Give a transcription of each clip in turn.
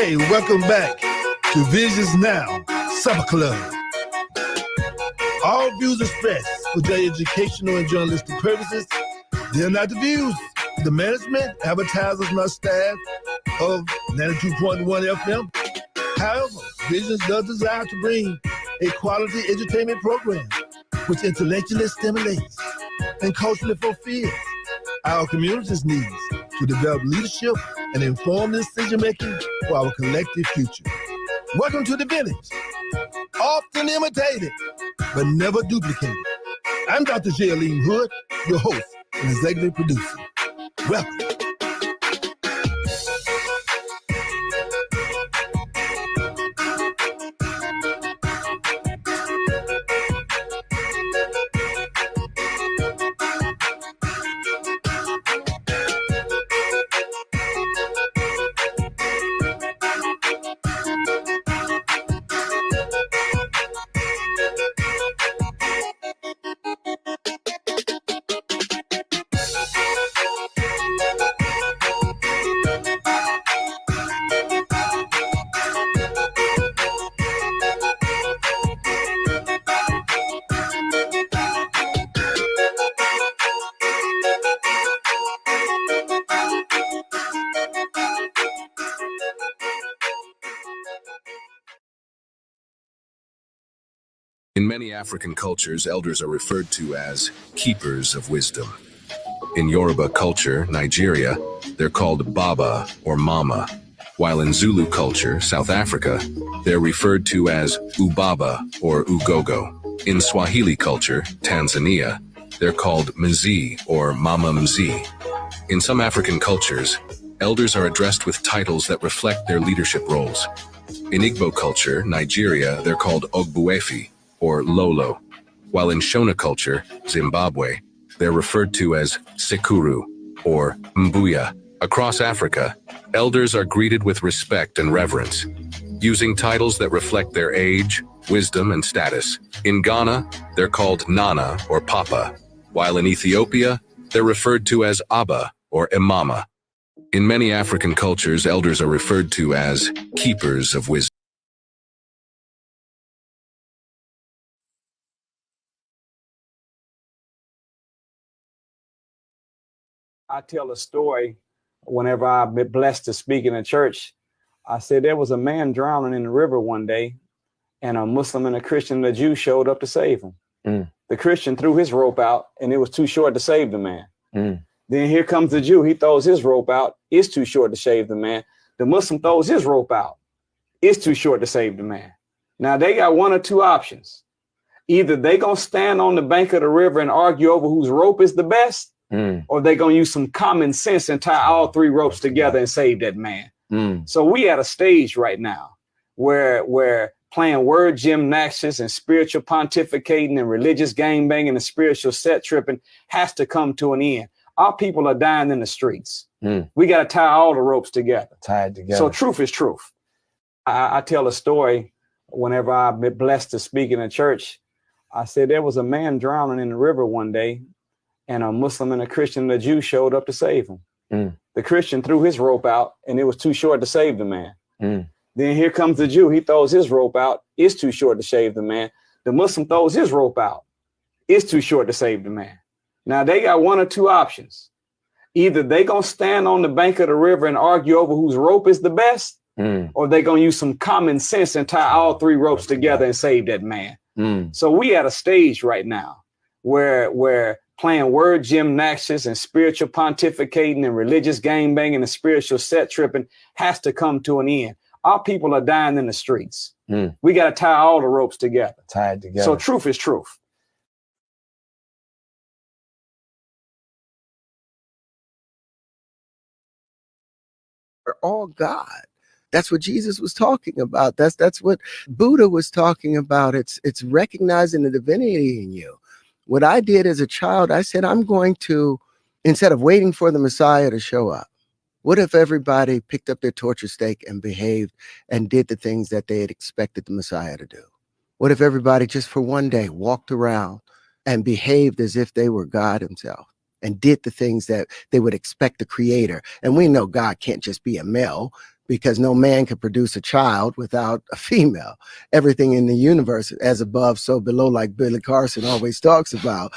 Hey, welcome back to Visions Now Supper Club. All views expressed for their educational and journalistic purposes, they're not the views of the management, advertisers, nor staff of 92.1 FM. However, Visions does desire to bring a quality entertainment program which intellectually stimulates and culturally fulfills our community's needs to develop leadership and inform decision-making for our collective future. Welcome to the village. Often imitated, but never duplicated. I'm Dr. Jaylene Hood, your host and executive producer. Welcome. In many African cultures, elders are referred to as keepers of wisdom. In Yoruba culture, Nigeria, they're called Baba or Mama, while in Zulu culture, South Africa, they're referred to as Ubaba or Ugogo. In Swahili culture, Tanzania, they're called Mzee or Mama Mzee. In some African cultures, elders are addressed with titles that reflect their leadership roles. In Igbo culture, Nigeria, they're called Ogbuefi or Lolo, while in Shona culture, Zimbabwe, they're referred to as Sekuru or Mbuya. Across Africa, elders are greeted with respect and reverence, using titles that reflect their age, wisdom, and status. In Ghana, they're called Nana or Papa, while in Ethiopia, they're referred to as Abba or Imama. In many African cultures, elders are referred to as keepers of wisdom. I tell a story whenever I've been blessed to speak in a church. I said there was a man drowning in the river one day, and a Muslim and a Christian and a Jew showed up to save him. The Christian threw his rope out, and it was too short to save the man. Then here comes the Jew. He throws his rope out. It's too short to save the man. The Muslim throws his rope out. It's too short to save the man. Now they got one or two options. Either they gonna stand on the bank of the river and argue over whose rope is the best, or they gonna use some common sense and tie all three ropes together and save that man. So we at a stage right now where playing word gymnastics and spiritual pontificating and religious gangbanging and spiritual set tripping has to come to an end. Our people are dying in the streets. We got to tie all the ropes together. Tied together. So truth is truth. I tell a story whenever I've been blessed to speak in a church. I said there was a man drowning in the river one day, and a Muslim and a Christian and a Jew showed up to save him. The Christian threw his rope out, and it was too short to save the man. Then here comes the Jew. He throws his rope out. It's too short to save the man. The Muslim throws his rope out. It's too short to save the man. Now they got one or two options. Either they gonna stand on the bank of the river and argue over whose rope is the best, or they gonna use some common sense and tie all three ropes together and save that man. So we at a stage right now where playing word gymnastics and spiritual pontificating and religious gangbanging and spiritual set tripping has to come to an end. Our people are dying in the streets. We got to tie all the ropes together. Tied together. So truth is truth. Are all God. That's what Jesus was talking about. That's what Buddha was talking about. It's recognizing the divinity in you. What I did as a child, I said, I'm going to, instead of waiting for the Messiah to show up, what if everybody picked up their torture stake and behaved and did the things that they had expected the Messiah to do? What if everybody just for one day walked around and behaved as if they were God himself and did the things that they would expect the creator? And we know God can't just be a male. because no man could produce a child without a female. Everything in the universe, as above, so below, like Billy Carson always talks about,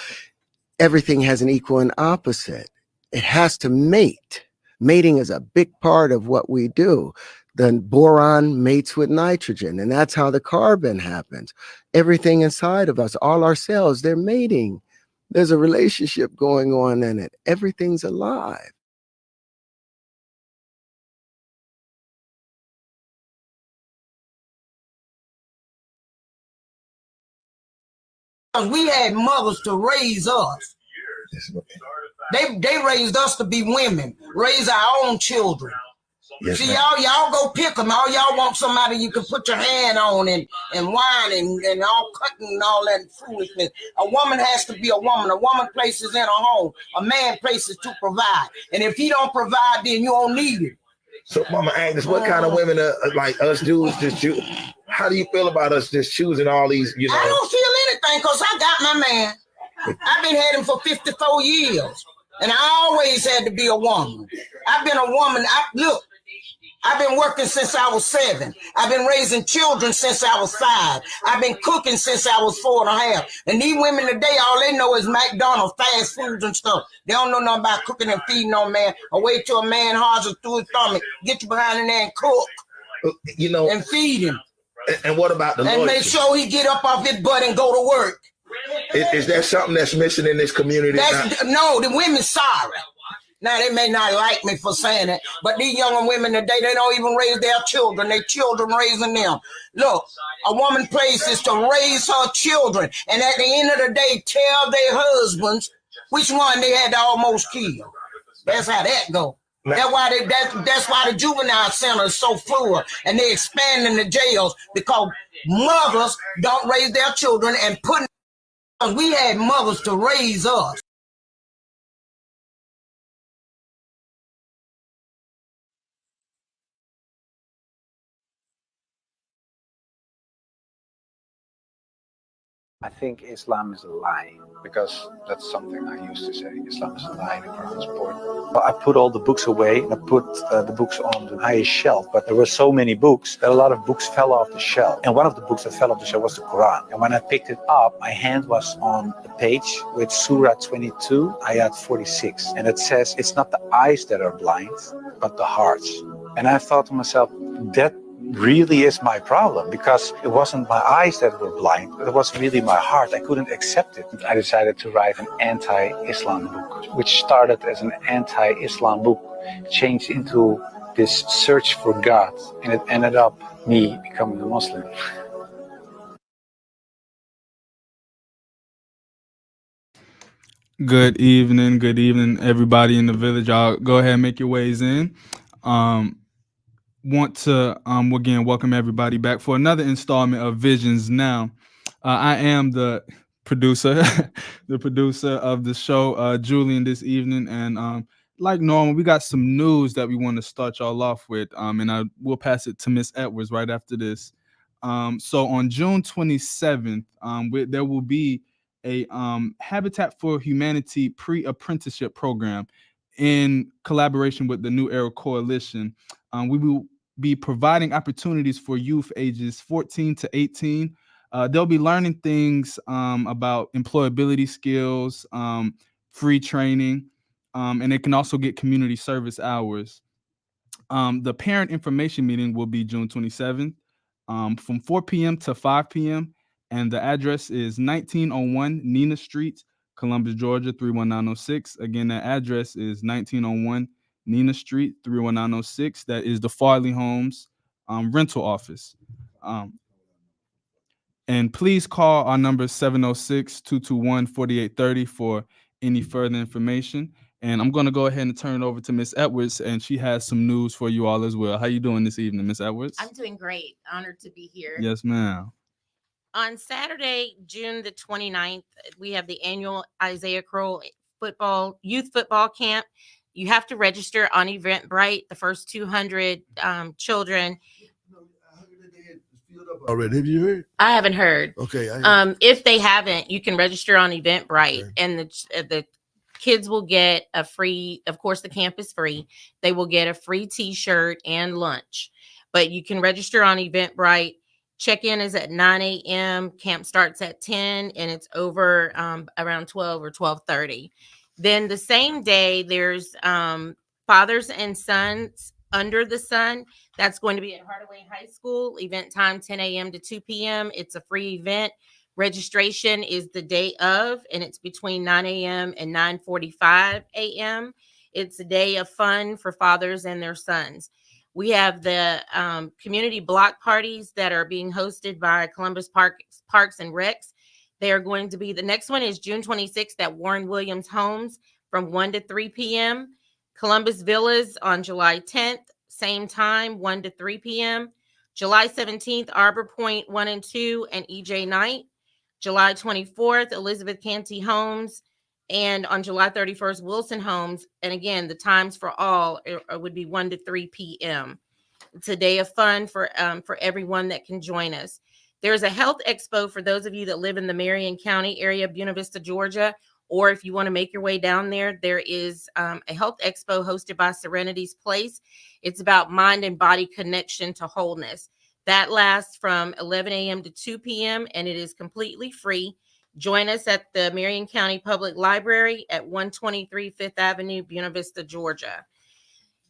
everything has an equal and opposite. It has to mate. Mating is a big part of what we do. The boron mates with nitrogen, and that's how the carbon happens. Everything inside of us, all our cells, they're mating. There's a relationship going on in it. Everything's alive. We had mothers to raise us. They raised us to be women, raise our own children. Yes, See, ma'am. y'all go pick them. All y'all want somebody you can put your hand on and whine and all cutting and all that foolishness. A woman has to be a woman. A woman places in a home. A man places to provide. And if he don't provide, then you don't need it. So, Mama Agnes, what kind of women like us dudes just choose? How do you feel about us just choosing all these, you know? I don't feel anything because I got my man. I've been had him for 54 years. And I always had to be a woman. I've been a woman. Look, I've been working since I was 7. I've been raising children since I was 5. I've been cooking since I was 4.5. And these women today, all they know is McDonald's, fast foods and stuff. They don't know nothing about cooking and feeding no man. Or wait till a man hardens through his stomach. Get you behind in there and cook. You know, and feed him. And what about the and loyalty? make sure he get up off his butt and go to work. Is that something that's missing in this community? No, the women sorry. Now, they may not like me for saying it, but these younger women today, they don't even raise their children. Their children raising them. Look, a woman place is to raise her children, and at the end of the day, tell their husbands which one they had to almost kill. That's how that go. That's why the juvenile center is so full, and they're expanding the jails because mothers don't raise their children and we had mothers to raise us. I think Islam is a lie, because that's something I used to say. Islam is a lie, the Quran is born. Well, I put all the books away, and I put the books on the highest shelf, but there were so many books that a lot of books fell off the shelf. And one of the books that fell off the shelf was the Quran. And when I picked it up, my hand was on the page with Surah 22, Ayat 46. And it says, it's not the eyes that are blind, but the hearts. And I thought to myself, that really is my problem, because it wasn't my eyes that were blind, it was really my heart. I couldn't accept it. I decided to write an anti-Islam book, which started as an anti-Islam book, changed into this search for God, and it ended up me becoming a Muslim. Good evening, everybody in the village. I'll go ahead and make your ways in. Want to again welcome everybody back for another installment of Visions Now. I am the producer of the show, Julian, this evening, and like normal, we got some news that we want to start y'all off with, and I will pass it to Miss Edwards right after this. So on June 27th, there will be a Habitat for Humanity pre-apprenticeship program in collaboration with the New Era Coalition. We will be providing opportunities for youth ages 14 to 18. They'll be learning things about employability skills, free training, and they can also get community service hours. The parent information meeting will be June 27th from 4 p.m. to 5 p.m. And the address is 1901 Nina Street, Columbus, Georgia, 31906. Again, that address is 1901 Nina Street, 31906. That is the Farley Homes rental office. And please call our number 706-221-4830 for any further information. And I'm going to go ahead and turn it over to Miss Edwards, and she has some news for you all as well. How you doing this evening, Miss Edwards? I'm doing great. Honored to be here. Yes, ma'am. On Saturday, June the 29th, we have the annual Isaiah Crowell youth football camp. You have to register on Eventbrite. The first 200 children. Already, have you heard? I haven't heard. Okay. If they haven't, you can register on Eventbrite, Okay. and the Kids will get a free, of course, the camp is free. They will get a free t-shirt and lunch, but you can register on Eventbrite. Check-in is at 9 a.m. Camp starts at 10 and it's over around 12 or 12:30. Then the same day, there's Fathers and Sons Under the Sun. That's going to be at Hardaway High School. Event time 10 a.m. to 2 p.m. It's a free event. Registration is the day of, and it's between 9 a.m. and 9:45 a.m. It's a day of fun for fathers and their sons. We have the community block parties that are being hosted by Columbus Parks and Recs. They are going to be, the next one is June 26th at Warren Williams Homes from 1 to 3 p.m. Columbus Villas on July 10th, same time, 1 to 3 p.m. July 17th, Arbor Point 1 and 2 and EJ Knight. July 24th, Elizabeth Canty Homes. And on July 31st, Wilson Homes. And again, the times for all would be 1 to 3 p.m. It's a day of fun for everyone that can join us. There's a health expo for those of you that live in the Marion County area, Buena Vista, Georgia, or if you want to make your way down there, there is a health expo hosted by Serenity's Place. It's about mind and body connection to wholeness. That lasts from 11 a.m. to 2 p.m. and it is completely free. Join us at the Marion County Public Library at 123 Fifth Avenue, Buena Vista, Georgia.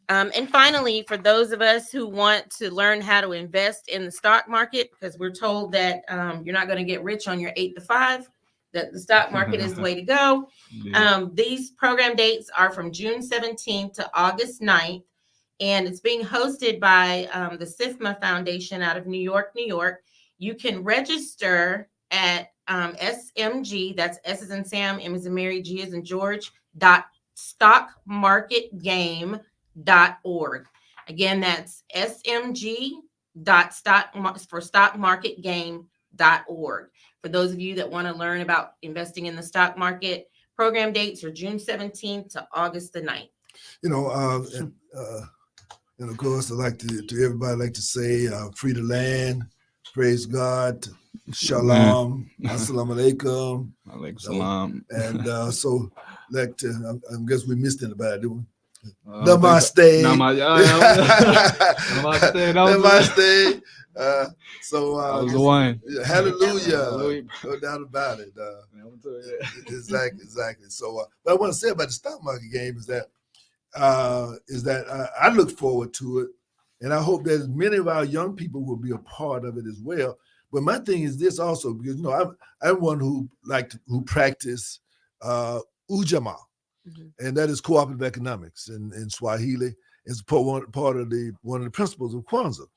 And finally, for those of us who want to learn how to invest in the stock market, because we're told that you're not going to get rich on your 8 to 5, that the stock market is the way to go. Yeah. These program dates are from June 17th to August 9th, and it's being hosted by the SIFMA Foundation out of New York, New York. You can register at SMG, that's S as in Sam, M as in Mary, G as in George, stockmarketgame.org. Again, that's smg.stockmarketgame.org. For those of you that want to learn about investing in the stock market, program dates are June 17th to August the 9th. And of course, I like to everybody like to say, free the land, praise God, shalom, assalamu alaikum. Alaikum salam. And so, like to, I guess we missed anybody, didn't we? Namaste. Namaste. So, I was the one. Hallelujah. No doubt about it. Exactly. So, what I want to say about the stock market game is that I look forward to it, and I hope that many of our young people will be a part of it as well. But my thing is this also, because I'm one who practice ujamaa, and that is cooperative economics in Swahili. It's one of the principles of Kwanzaa.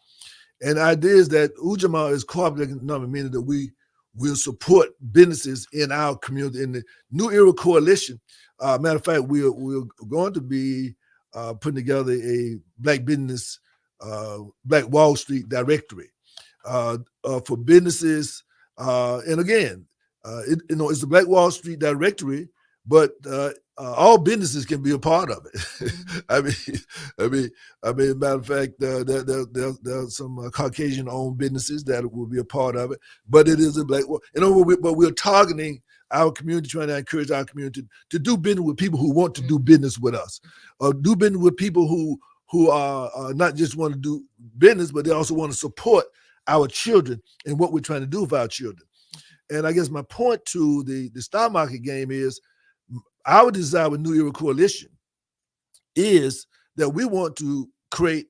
And the idea is that ujamaa is cooperative economics, meaning that we will support businesses in our community. In the New Era Coalition, matter of fact, we're going to be putting together a Black business, Black Wall Street directory for businesses. And again, it's the Black Wall Street directory, but all businesses can be a part of it. I mean, matter of fact, there are some Caucasian-owned businesses that will be a part of it, but it is a Black. But we're targeting our community, trying to encourage our community to do business with people who want to do business with us, or do business with people who are not just want to do business, but they also want to support our children and what we're trying to do for our children. And I guess my point to the stock market game is our desire with New Era Coalition is that we want to create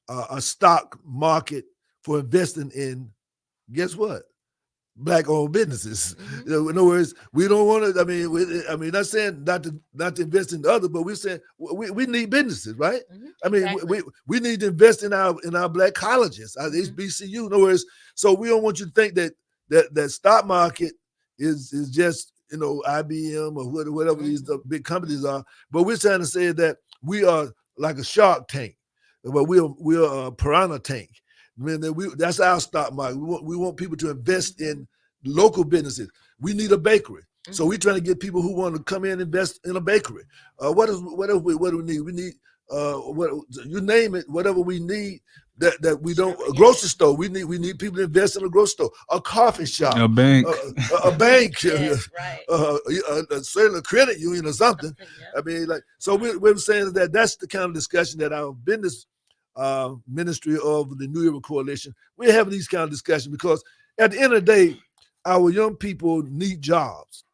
a stock market for investing in, guess what? Black-owned businesses. In other words, we don't want to. I mean, not saying not to invest in others, but we're saying we need businesses, right? I mean, exactly. we need to invest in our Black colleges, our HBCU. In other words, so we don't want you to think that stock market is just IBM or whatever these big companies are. But we're trying to say that we are like a shark tank, but we're a piranha tank. I mean, that's our stock market. We want people to invest in local businesses. We need a bakery. So we're trying to get people who want to come in and invest in a bakery. What do we need? We need what you name it, whatever we need that we don't. A grocery store, we need people to invest in a grocery store, a coffee shop, A bank. a bank, Yes, right. certainly a credit union or something. Yeah. I mean, like, so we're saying that that's the kind of discussion that our business ministry of the New Era Coalition, we're having these kind of discussions because at the end of the day, our young people need jobs.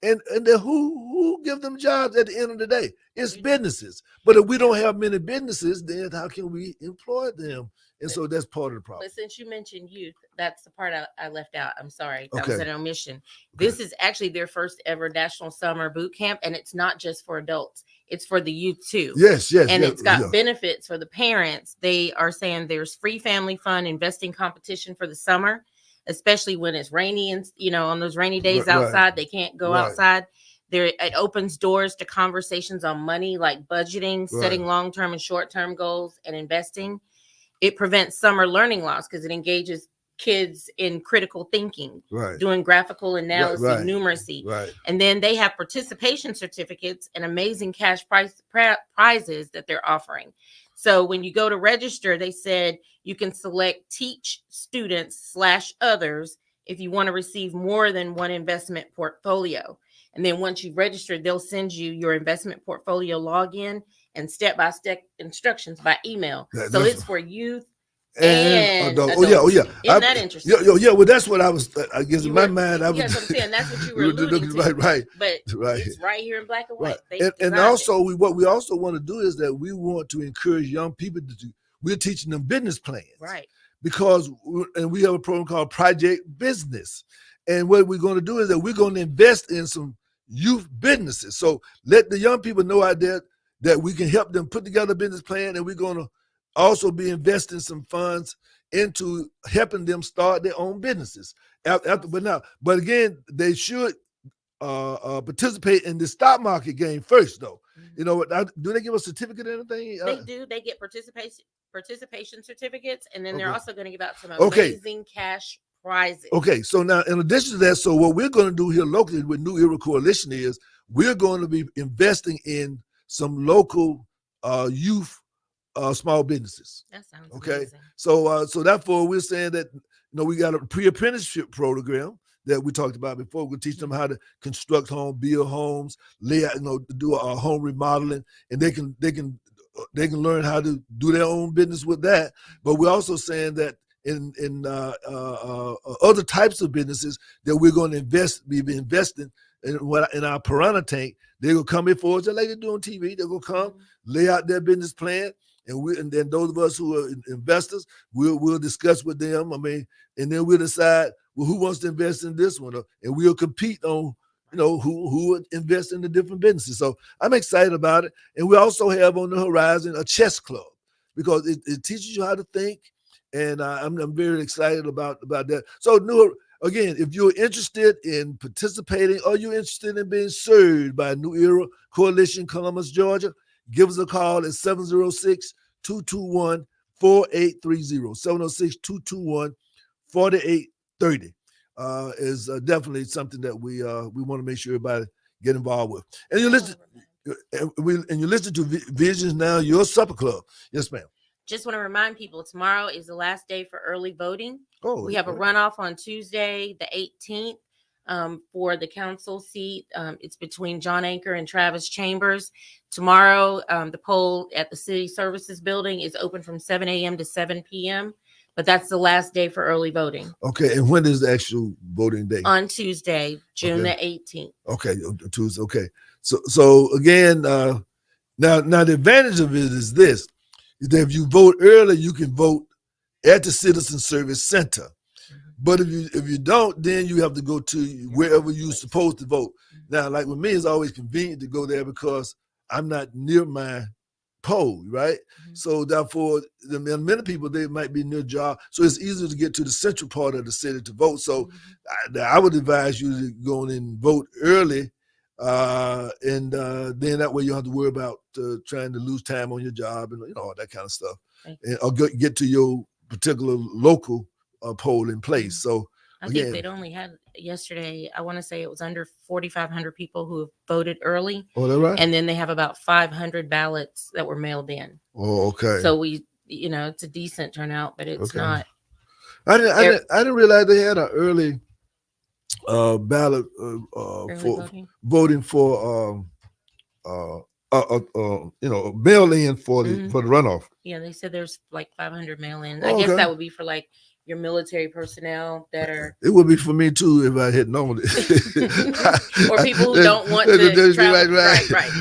And then who give them jobs at the end of the day? It's businesses. But if we don't have many businesses, then how can we employ them? And so that's part of the problem. But since you mentioned youth, that's the part I left out. I'm sorry. That was Okay. an omission. This is actually their first ever National Summer Boot Camp, and it's not just for adults. It's for the youth too. Yes. And yes, it's got yeah. benefits for the parents. They are saying there's free family fun investing competition for the summer, especially when it's rainy and on those rainy days Right, outside, they can't go right. outside. There, it opens doors to conversations on money, like budgeting, setting long-term and short-term goals, and investing. It prevents summer learning loss because it engages kids in critical thinking, Right. doing graphical analysis, right. numeracy. Right. And then they have participation certificates and amazing cash prizes that they're offering. So when you go to register, they said you can select teach students / others if you want to receive more than one investment portfolio. And then once you've registered, they'll send you your investment portfolio login and step-by-step instructions by email. So That's- it's for youth And and adult. Oh yeah. Isn't that interesting? Yeah. Well, that's what I was. I guess in my mind, I was. Yes, I'm saying that's what you were alluding to. Right. But Right. it's right here in black and white. Right. They And designed also, what we also want to do is that we want to encourage young people to do. We're teaching them business plans. right. Because we have a program called Project Business, and what we're going to do is that we're going to invest in some youth businesses. So let the young people know out there that we can help them put together a business plan, and we're going to also be investing some funds into helping them start their own businesses. But again, they should participate in the stock market game first, though. Do they give a certificate or anything? They do. They get participation certificates, and then they're Okay. also going to give out some Okay. amazing cash prizes. Okay, so now in addition to that, so what we're going to do here locally with New Era Coalition is we're going to be investing in some local youth small businesses. That sounds Okay. amazing. So therefore we're saying that we got a pre-apprenticeship program that we talked about before. We'll teach them how to construct homes, build homes, lay out, do a home remodeling, and they can learn how to do their own business with that. But we're also saying that in other types of businesses that we're going to be investing in our piranha tank. They're gonna come before us just like they do on TV. They're gonna come, lay out their business plan, and then those of us who are investors, we'll discuss with them. I mean, and then we'll decide who wants to invest in this one, and we'll compete on who would invest in the different businesses. So I'm excited about it, and we also have on the horizon a chess club because it teaches you how to think, and I'm very excited about that. So again, if you're interested in participating or you're interested in being served by New Era Coalition, Columbus, Georgia, give us a call at 706-221-4830, 706-221-4830. Is definitely something that we want to make sure everybody get involved with. And you listen to Visions Now, your supper club. Yes, ma'am. Just want to remind people, tomorrow is the last day for early voting. Oh, We have a runoff on Tuesday, the 18th, for the council seat. It's between John Anchor and Travis Chambers. Tomorrow, the poll at the City Services Building is open from 7 a.m. to 7 p.m., but that's the last day for early voting. Okay, and when is the actual voting day? On Tuesday, June the 18th. Okay, Tuesday. Okay, so again, now the advantage of it is this: is that if you vote early, you can vote at the Citizen Service Center. But if you don't, then you have to go to wherever you're supposed to vote. Now, like with me, it's always convenient to go there because I'm not near my poll, right? So therefore, many people, they might be near job, so it's easier to get to the central part of the city to vote. So I would advise you to go in and vote early, and then that way you don't have to worry about trying to lose time on your job and all that kind of stuff, or get to your particular local poll in place. So I Again. think they'd only had yesterday, I want to say it was under 4,500 people who have voted early. Oh, that right? And then they have about 500 ballots that were mailed in. Oh, okay. So it's a decent turnout, but it's Okay. not. I didn't realize they had an early ballot Early for voting. voting for mail in for the runoff. Yeah, they said there's like 500 mail-in. Oh, I guess okay. that would be for like your military personnel that are, It would be for me too if I had known it. or people who don't want to travel.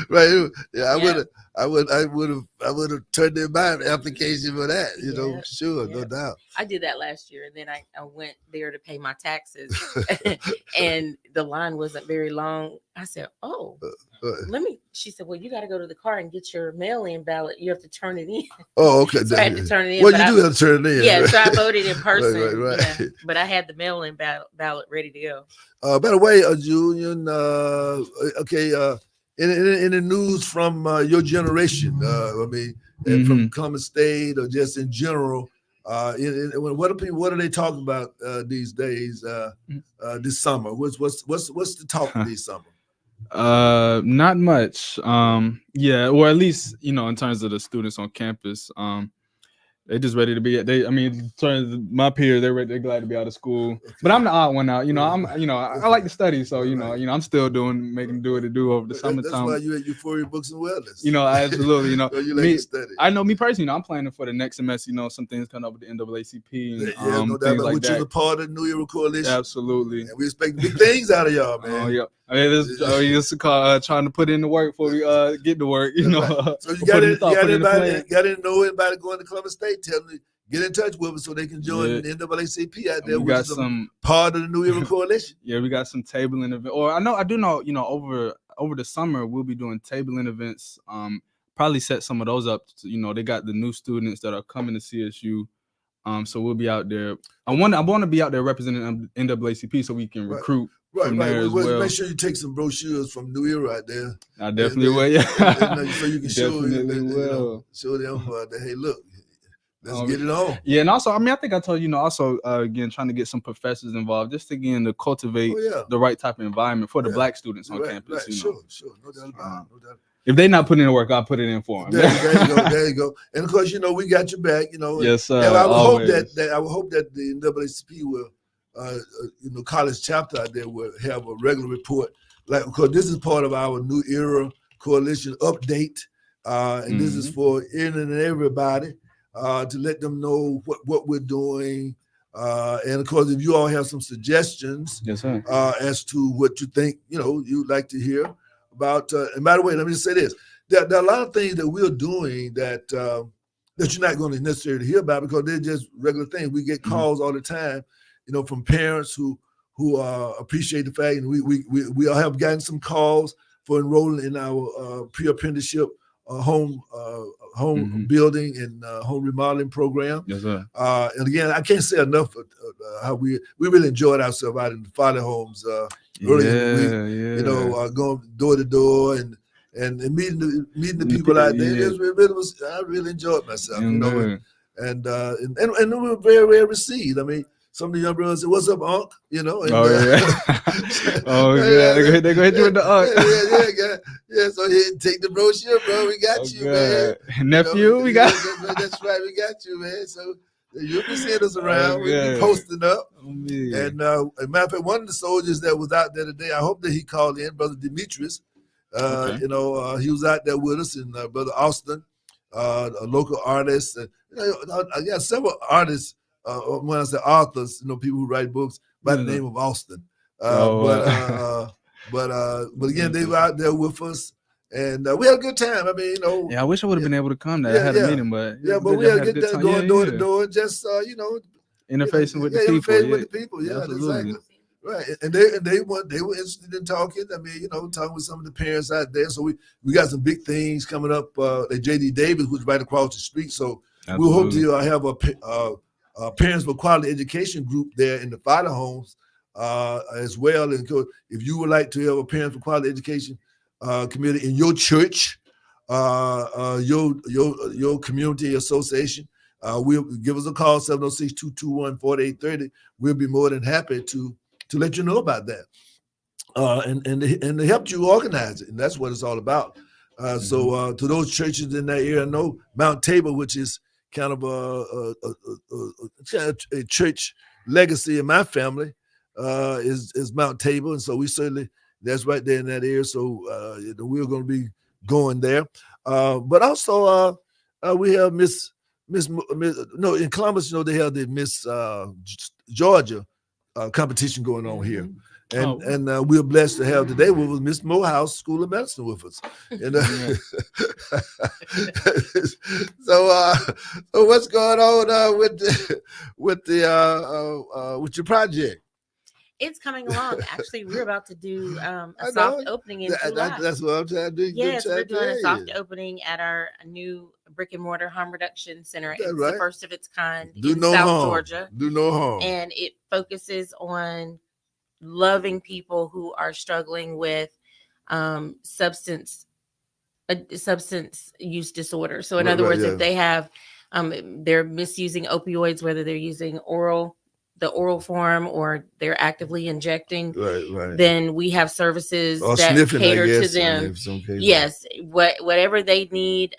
Right. Yeah, Yeah. I would have turned in my application for that. Yeah, Sure, no yeah. doubt. I did that last year, and then I went there to pay my taxes, and the line wasn't very long. I said, "Oh, She said, "Well, you got to go to the car and get your mail-in ballot. You have to turn it in." Oh, okay. So I had to turn it in. Well, but you do have to turn it in. Yeah, right? so I voted in person. Right. Yeah, but I had the mail-in ballot ready to go. By the way, Julian, in the news from your generation, and from Columbus State or just in general, what are they talking about these days? This summer, what's the talk this summer? Not much. Or at least in terms of the students on campus, they're just ready to be. In terms of my peers, they're glad to be out of school. Okay. But I'm the odd one out. I like to study, so I'm still making do what to do over the summertime. That's why you at Euphoria Books and Wellness. Absolutely. So you like to study. I know me personally. I'm planning for the next semester. Some things coming up with the NAACP and no doubt things about like which that. is a part of the New Era Coalition. Absolutely. And we expect big things out of y'all, man. Oh yeah. It's called trying to put in the work before we get to work. So you got to know anybody going to Columbus State. Tell them to get in touch with us so they can join the NAACP out there, which is part of the New Era Coalition. Yeah, we got some tabling events. Or I do know, over the summer we'll be doing tabling events. Probably set some of those up. They got the new students that are coming to CSU. So we'll be out there. I want to be out there representing NAACP so we can recruit. Right. As well. Make sure you take some brochures from New Era out there. I definitely will. Yeah, so you can show them. Show them that, hey, look, let's get it on. Yeah, and also, I think I told you, again, trying to get some professors involved, just again to cultivate the right type of environment for the Black students on campus. Right. Sure, no doubt about it. If they're not putting in the work, I'll put it in for them. There you go. And of course, we got your back. Yes, sir. And I would hope that the NAACP will. College chapter out there will have a regular report, because this is part of our New Era Coalition update, and this is for any and everybody to let them know what we're doing, and of course, if you all have some suggestions, yes, sir. As to what you think, you'd like to hear about. And by the way, let me just say this: there are a lot of things that we're doing that you're not going to necessarily hear about because they're just regular things. We get calls all the time. From parents who appreciate the fact, and we all have gotten some calls for enrolling in our pre-apprenticeship home building and home remodeling program. Yes, sir. And again, I can't say enough how we really enjoyed ourselves out in the father homes early in the week. Going door to door and meeting the people out there. I really enjoyed myself. And we were very well received. Some of the young brothers said, "What's up, Unc?" They're gonna hit you with the Unc. Yeah. So take the brochure, bro. We got you, man. Nephew, we got. That's right, we got you, man. So you'll be seeing us around. We'll be posting up. And as a matter of fact, one of the soldiers that was out there today, I hope that he called in, Brother Demetrius. He was out there with us, and Brother Austin, a local artist. And I got several artists. When I say authors, people who write books by the name of Austin. But again, they were out there with us, and we had a good time. I wish I would have been able to come. I had a meeting, but we had a good time going door to door, just interfacing with the people. Interfacing with the people, exactly. Right, and they were interested in talking. Talking with some of the parents out there. So we got some big things coming up. At JD Davis, which is right across the street. So we hope to have a Parents for Quality Education group there in the father homes as well. And if you would like to have a Parents for Quality Education committee in your church, your community association, we'll give us a call, 706-221-4830. We'll be more than happy to let you know about that. And to help you organize it. And that's what it's all about. So to those churches in that area, I know Mount Tabor, which is kind of a church legacy in my family, is Mount Tabor. And so we certainly, that's right there in that area. So we're going to be going there. But also we have Miss in Columbus, they have the Miss Georgia competition going on here. And we're blessed to have today with us Miss Morehouse School of Medicine with us. And, so what's going on with your project? It's coming along. Actually, we're about to do a soft opening in July. That's what I'm trying to do. Yes, we're doing a soft opening at our new brick and mortar harm reduction center. It's the first of its kind in South Georgia. Do no harm. And it focuses on loving people who are struggling with substance use disorder. So in other words, if they have they're misusing opioids, whether they're using the oral form or they're actively injecting, then we have services that sniffing, cater to them. Yes, whatever they need,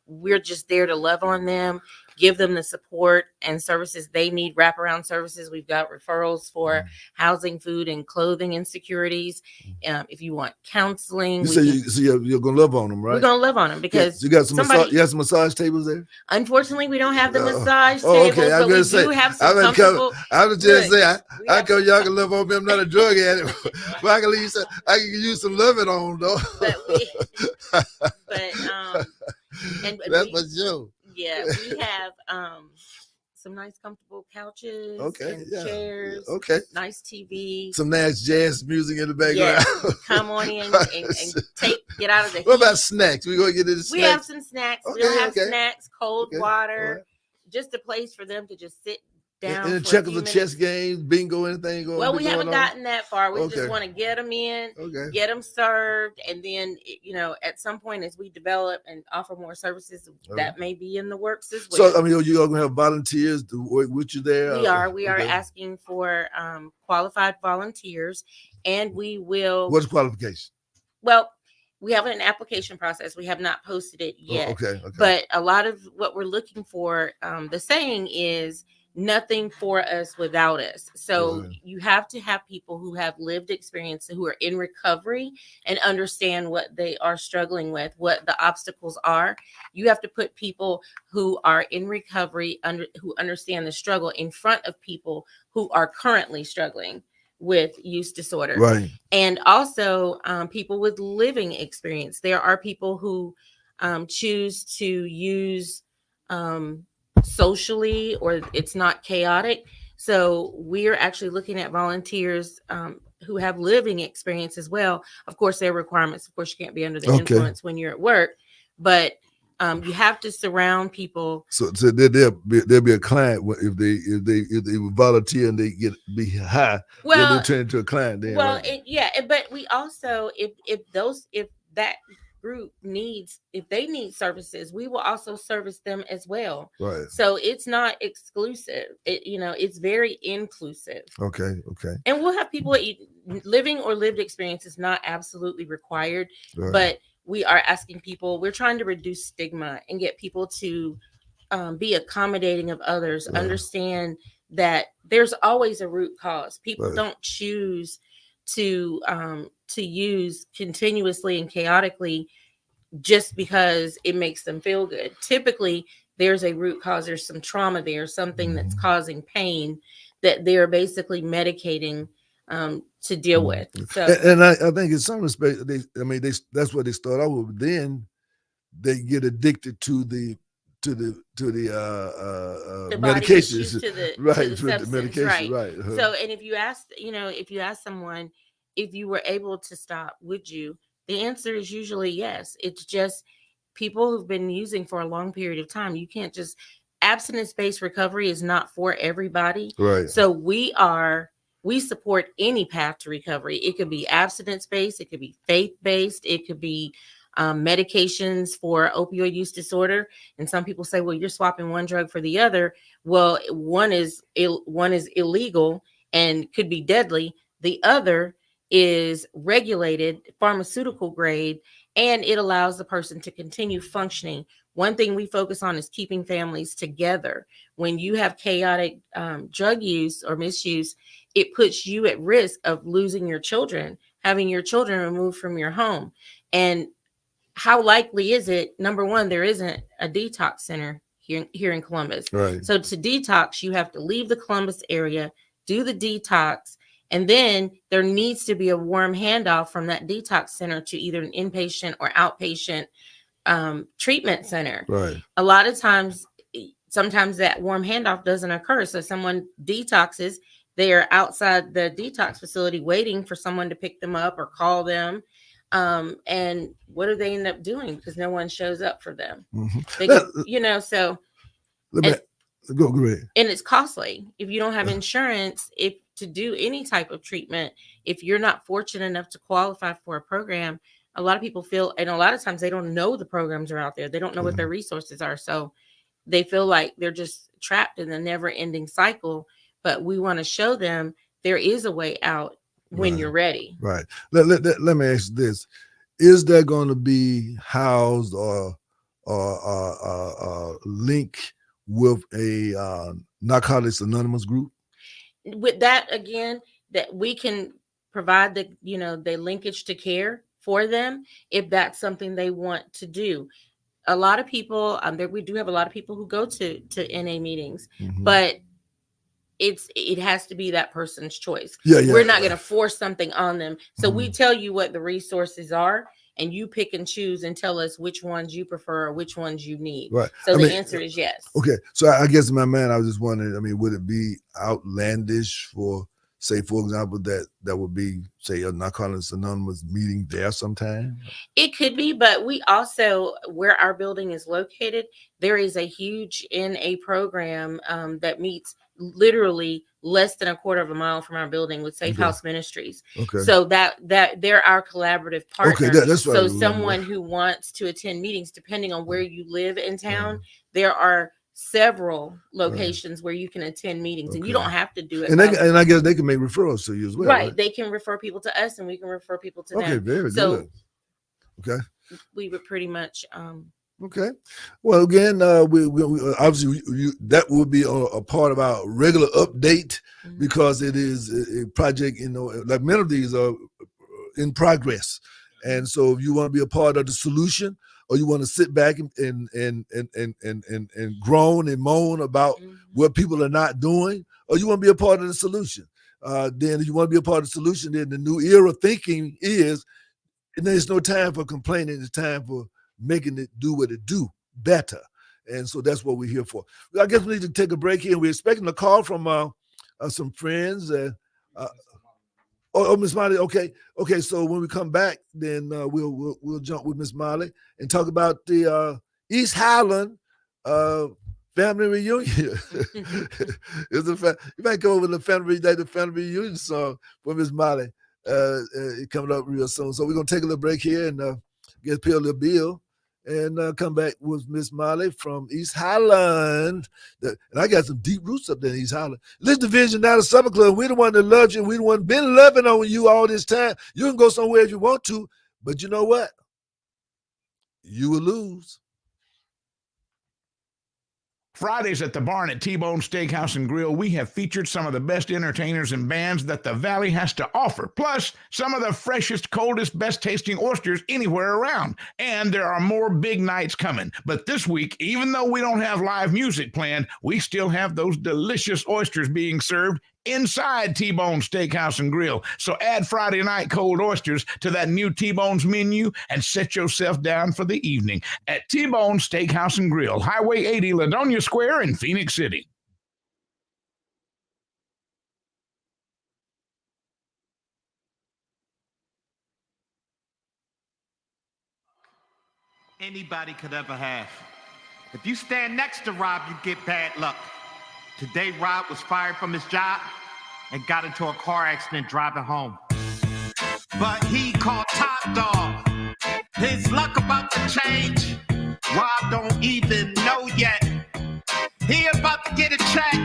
we're just there to love on them, give them the support and services they need, wraparound services. We've got referrals for housing, food, and clothing insecurities. If you want counseling, you're going to love on them, right? We're going to love on them because you got some massage tables there? Unfortunately, we don't have the massage tables, okay. but we do have some comfortable. I was just saying, I come y'all can love on me. I'm not a drug addict, but I can use some loving on though. That's for sure. Yeah, we have some nice comfortable couches, chairs, nice TV, some nice jazz music in the background. Yeah. Come on in and get out of the heat. What about snacks? We gonna get into snacks. We have some snacks. We'll have snacks, cold water, just a place for them to just sit down. And check the chess games, bingo, anything going on? Well, we haven't gotten that far. We just want to get them in, get them served, and then at some point as we develop and offer more services, that may be in the works as well. So I mean, you are gonna have volunteers to work with you there. We are asking for qualified volunteers, and we will. What's qualification? Well, we have an application process. We have not posted it yet. Okay. But a lot of what we're looking for, the saying is, nothing for us without us. So you have to have people who have lived experience, who are in recovery and understand what they are struggling with, what the obstacles are. You have to put people who are in recovery, who understand the struggle, in front of people who are currently struggling with use disorder. Right. And also people with living experience. There are people who choose to use socially, or it's not chaotic. So we're actually looking at volunteers who have living experience as well. Of course, there are requirements. Of course, you can't be under the influence when you're at work, but you have to surround people. So there'll be a client if they volunteer and they be high. Well, they turn into a client. Then, well, right? But we also if that group if they need services, we will also service them as well. Right. So it's not exclusive. It's very inclusive. Okay. And we'll have people living or lived experience is not absolutely required, but we are asking people. We're trying to reduce stigma and get people to be accommodating of others. Understand that there's always a root cause. People don't choose to use continuously and chaotically just because it makes them feel good. Typically, there's a root cause. There's some trauma there, something that's causing pain that they're basically medicating to deal with. So, and I think in some respect, that's what they start out with. Then they get addicted to the medications, to the medication, right? So, and if you ask someone if you were able to stop, would you? The answer is usually yes. It's just people who've been using for a long period of time. You can't just abstinence-based recovery is not for everybody, right? So we support any path to recovery. It could be abstinence-based, it could be faith-based, it could be medications for opioid use disorder. And some people say, well, you're swapping one drug for the other. Well, one is illegal and could be deadly. The other is regulated, pharmaceutical grade, and it allows the person to continue functioning. One thing we focus on is keeping families together. When you have chaotic drug use or misuse, it puts you at risk of losing your children, having your children removed from your home. And how likely is it? Number one, there isn't a detox center here in Columbus. Right. So to detox, you have to leave the Columbus area, do the detox, and then there needs to be a warm handoff from that detox center to either an inpatient or outpatient treatment center. Right. A lot of times, sometimes that warm handoff doesn't occur. So someone detoxes, they are outside the detox facility waiting for someone to pick them up or call them. And what do they end up doing? Because no one shows up for them. They get, so go ahead. And it's costly if you don't have insurance. If to do any type of treatment, if you're not fortunate enough to qualify for a program, a lot of people feel, and a lot of times they don't know the programs are out there. They don't know what their resources are. So they feel like they're just trapped in the never ending cycle. But we want to show them there is a way out when you're ready. Right. Let me ask you this. Is there going to be housed or link with a Narcotics Anonymous group? With that, again, that we can provide the linkage to care for them if that's something they want to do. A lot of people, we do have a lot of people who go to NA meetings, but it has to be that person's choice. We're not going to force something on them. So we tell you what the resources are, and you pick and choose and tell us which ones you prefer or which ones you need. Right. So the answer is yes. Okay. So I guess my man, I was just wondering, would it be outlandish for, say, for example, that would be, say, a Narcotics Anonymous meeting there sometime? It could be, but we also, where our building is located, there is a huge NA program that meets literally less than a quarter of a mile from our building with Safe House Ministries. Okay. So that they're our collaborative partner. Okay, that's right. So someone who wants to attend meetings, depending on where you live in town, there are several locations where you can attend meetings, and you don't have to do it. And I guess they can make referrals to you as well. Right. They can refer people to us, and we can refer people to them. Okay, very good. Okay. We would pretty much okay. Well, again, we obviously that will be a part of our regular update because it is a project, like many of these are in progress. And so if you want to be a part of the solution, or you want to sit back and groan and moan about what people are not doing, or you want to be a part of the solution, then if you want to be a part of the solution, then the new era thinking is, and there's no time for complaining, it's time for making it do what it do better. And so that's what we're here for. I guess we need to take a break here. We're expecting a call from some friends. Miss Molly. Okay. So when we come back, then we'll jump with Miss Molly and talk about the East Highland family reunion. You might go over the family reunion song for Miss Molly coming up real soon. So we're gonna take a little break here and get pay a little bill and come back with Miss Molly from East Highland. And I got some deep roots up there in East Highland. This division now, the Supper Club, we're the one that loves you. We're the one been loving on you all this time. You can go somewhere if you want to, but you know what? You will lose. Fridays at the Barn at T-Bone Steakhouse and Grill, we have featured some of the best entertainers and bands that the Valley has to offer, plus some of the freshest, coldest, best-tasting oysters anywhere around. And there are more big nights coming. But this week, even though we don't have live music planned, we still have those delicious oysters being served inside T-Bone Steakhouse and Grill. So add Friday night cold oysters to that new T-Bone's menu and set yourself down for the evening at T-Bone Steakhouse and Grill, Highway 80, Ladonia Square in Phoenix City. Anybody could ever have. If you stand next to Rob, you get bad luck. Today, Rob was fired from his job and got into a car accident driving home. But he called Top Dog His luck about to change. Rob don't even know yet. He about to get a check.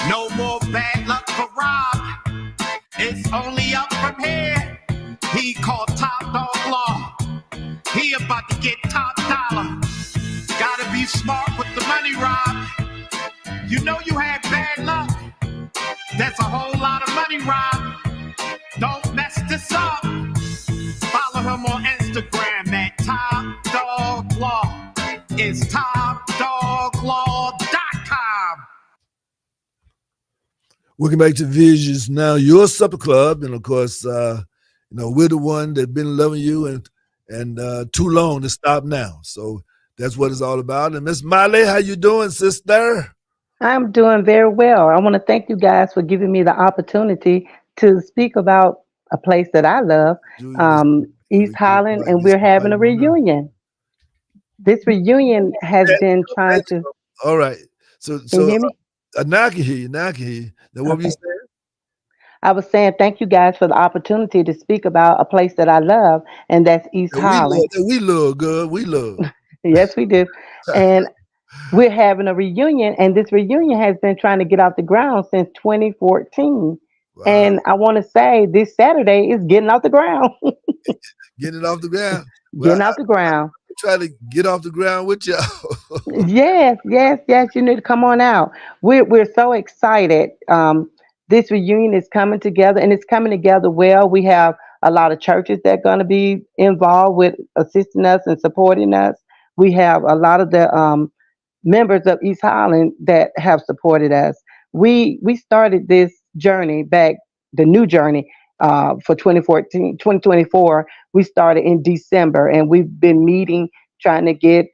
No more bad luck for Rob. It's only up from here. He called Top Dog Law. He about to get top dollar. Gotta be smart with the money, Rob. You know you had bad luck. That's a whole lot of money, Rob. Don't mess this up. Follow him on Instagram at Top Dog Law. It's TopDogLaw.com. Welcome back to Visions Now, your supper club, and of course, we're the one that been loving you and too long to stop now. So that's what it's all about. And Miss Molly, how you doing, sister? I'm doing very well. I want to thank you guys for giving me the opportunity to speak about a place that I love, East Highland, and we're having a reunion. This reunion has been trying to. All right. So Can you hear me? Now I can hear you. Now what were you saying? I was saying thank you guys for the opportunity to speak about a place that I love, and that's East Highland. We love, good. We love. Yes, we do. And we're having a reunion, and this reunion has been trying to get off the ground since 2014. Wow. And I want to say this Saturday is getting off the ground. Getting off the ground. Getting off the ground. Try to get off the ground with y'all. Yes. You need to come on out. We're so excited. This reunion is coming together, and it's coming together well. We have a lot of churches that are going to be involved with assisting us and supporting us. We have a lot of the members of East Highland that have supported us. We started this journey back, the new journey for 2024. We started in December, and we've been meeting, trying to get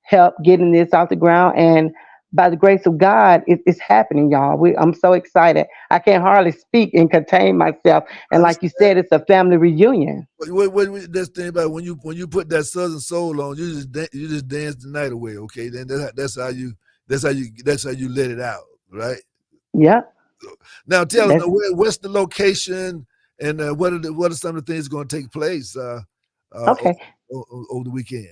help getting this off the ground. And by the grace of God, it's happening, y'all. I'm so excited. I can't hardly speak and contain myself. And like you said, it's a family reunion. What that's the thing about when you put that Southern soul on, you just dance the night away. Okay, then that's how you let it out, right? Yeah. Now tell us, what's the location, and what are some of the things going to take place? Okay. Over the weekend.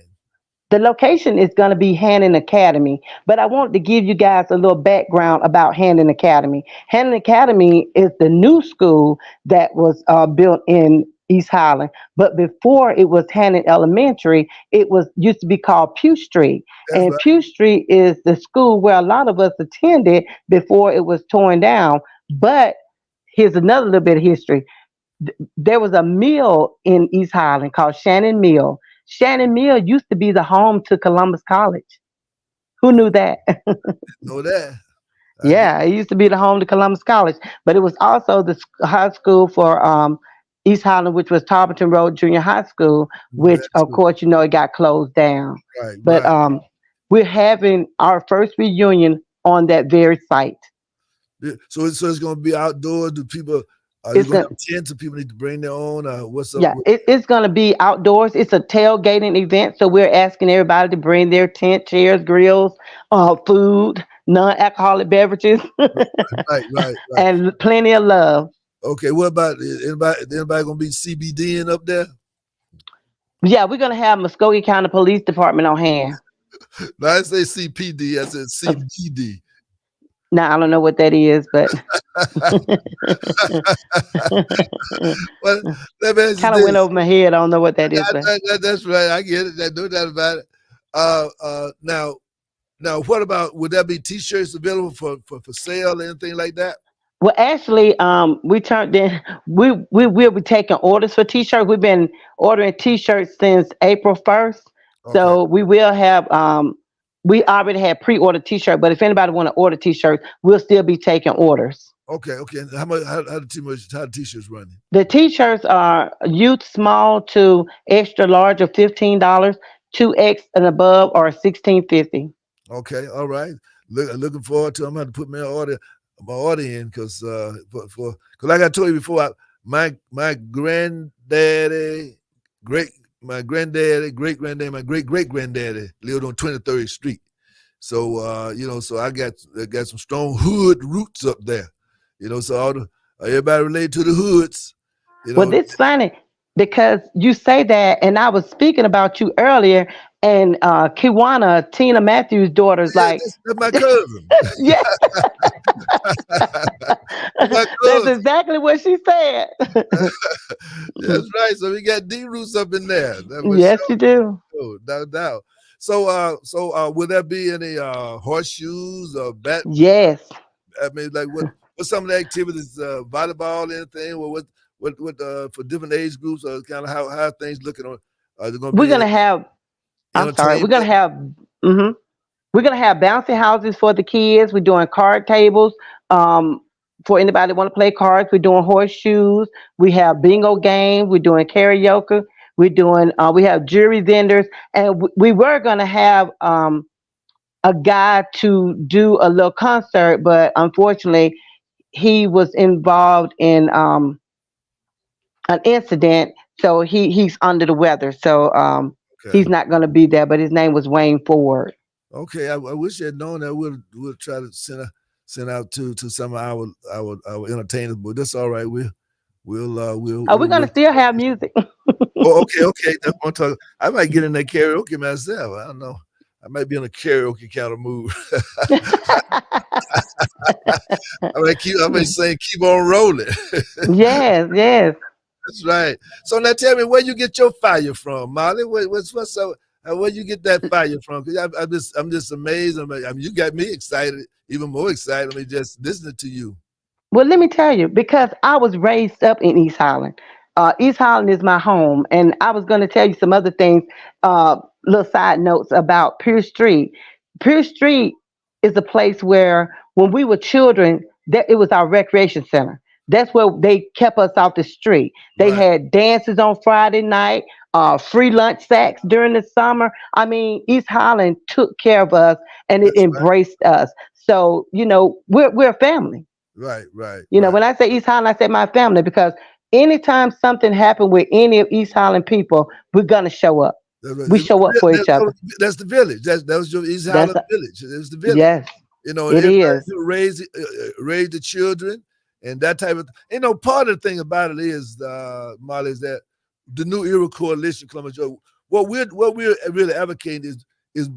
The location is going to be Hannon Academy, but I want to give you guys a little background about Hannon Academy. Hannon Academy is the new school that was built in East Highland, but before it was Hannon Elementary, it used to be called Pugh Street. That's and right. Pugh Street is the school where a lot of us attended before it was torn down. But here's another little bit of history. There was a mill in East Highland called Shannon Mill. Shannon Mill used to be the home to Columbus College. Who knew that? Know that. Yeah, it used to be the home to Columbus College, but it was also the high school for East Highland, which was Tarleton Road Junior High School, which of course, it got closed down. Right, but we're having our first reunion on that very site. Yeah, so it's going to be outdoors. Do people? Are you going to have tents, and people need to bring their own? What's up? Yeah, it's going to be outdoors. It's a tailgating event, so we're asking everybody to bring their tent, chairs, grills, food, non-alcoholic beverages, right, and plenty of love. Okay, what about anybody going to be CBDing up there? Yeah, we're going to have Muskogee County Police Department on hand. No, I say CPD. I said CBD. Now, I don't know what that is, but well, kind of went over my head. I don't know what that is. That's right. I get it. No doubt about it. Now, what about, would there be T-shirts available for sale or anything like that? Well, actually, we turned in. We will be taking orders for T-shirts. We've been ordering T-shirts since April 1st. Okay. So we will have. We already had pre-ordered T-shirt, but if anybody want to order T-shirts, we'll still be taking orders. Okay. How much? How the T-shirts running? The T-shirts are youth small to extra large of $15, 2X and above are $16.50. Okay, all right. Looking forward to. I'm going to put my order in because like I told you before, my granddaddy, great granddaddy, my great granddaddy lived on 23rd Street. So so I got some strong hood roots up there. So everybody related to the hoods. Well, this funny. because you say that, and I was speaking about you earlier, and Kiwana, Tina Matthews' daughter's Yeah, like, that's my cousin. yeah, My that's cousin. exactly what she said. That's right. So we got deep roots up in there. That for Yes, sure. you do. No doubt. So will there be any horseshoes or bat? Yes. I mean, like what's some of the activities? Volleyball, anything? Or what for different age groups? Or kind of how are things looking on? Are there going to We're be gonna have. I'm sorry. We're gonna entertainment? have. We're gonna have bouncy houses for the kids. We're doing card tables. For anybody that want to play cards, we're doing horseshoes. We have bingo games. We're doing karaoke. We're doing. We have jury vendors, and we were gonna have a guy to do a little concert, but unfortunately, he was involved in an incident, so he's under the weather. So Okay. he's not gonna be there. But his name was Wayne Ford. Okay. I wish you'd known that. We'll try to send out to some of our entertainers, but that's all right. We'll Oh, we're gonna still have music. Oh, okay. That's what I'm talking. I might get in that karaoke myself. I don't know. I might be in a karaoke kind of mood. I may saying keep on rolling. Yes, yes. That's right. So now tell me where you get your fire from, Molly. What's up? Where you get that fire from? Because I'm just amazed. I mean, you got me excited, even more excited. I mean, just listening to you. Well, let me tell you, because I was raised up in East Highland. East Highland is my home, and I was going to tell you some other things, little side notes about Pierce Street. Pierce Street is a place where, when we were children, that it was our recreation center. That's where they kept us off the street. They Right. had dances on Friday night, free lunch sacks during the summer. I mean, East Highland took care of us, and it That's right. embraced us. So, we're a family. Right. When I say East Highland, I say my family, because anytime something happened with any of East Highland people, we're gonna show up. We show up for each other. That's the village. That was your East That's Highland village. It's the village. Yes, And it everybody is. who raise the children and that type of. Part of the thing about it is, Molly, is that the New Era Coalition, Columbus, Joe, what we're really advocating is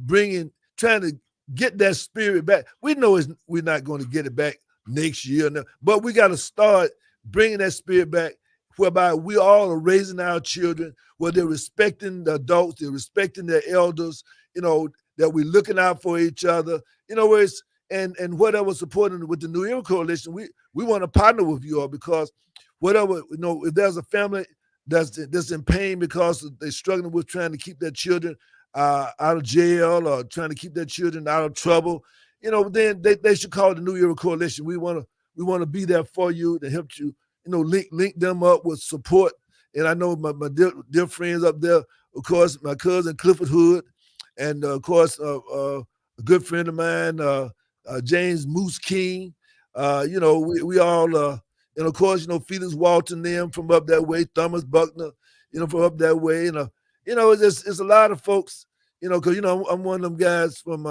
trying to get that spirit back. We know we're not going to get it back next year, but we got to start bringing that spirit back, whereby we all are raising our children, where they're respecting the adults, they're respecting their elders, that we're looking out for each other, where it's and whatever supporting with the New Era Coalition, we want to partner with you all, because whatever, if there's a family that's in pain because they're struggling with trying to keep their children out of jail, or trying to keep their children out of trouble, then they should call the New Era Coalition. We want to be there for you to help you, link them up with support. And I know my dear friends up there, of course, my cousin Clifford Hood, and of course a good friend of mine, James Moose King. We all, and of course, Felix Walton, them from up that way, Thomas Buckner, from up that way, and it's a lot of folks, because I'm one of them guys from